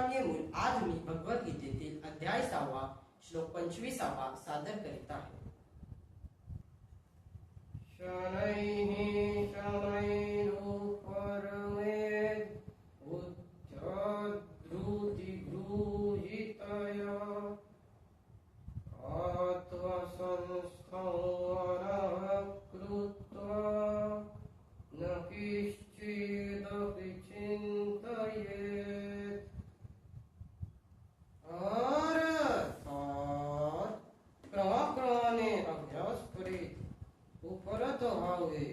श्रीराम येऊन आज मी भगवद्गीतेतील अध्याय 6 श्लोक 25 सादर करीत आहे. शनैः शनैरुपरमेद् उच्चद्रुतिगृहीतया आत्मसंस्थं वरः कृत्वा न किश्चिदपि चिन्तयेत्. अर्थात प्रमाणे अभ्यास करीत उपरत व्हावे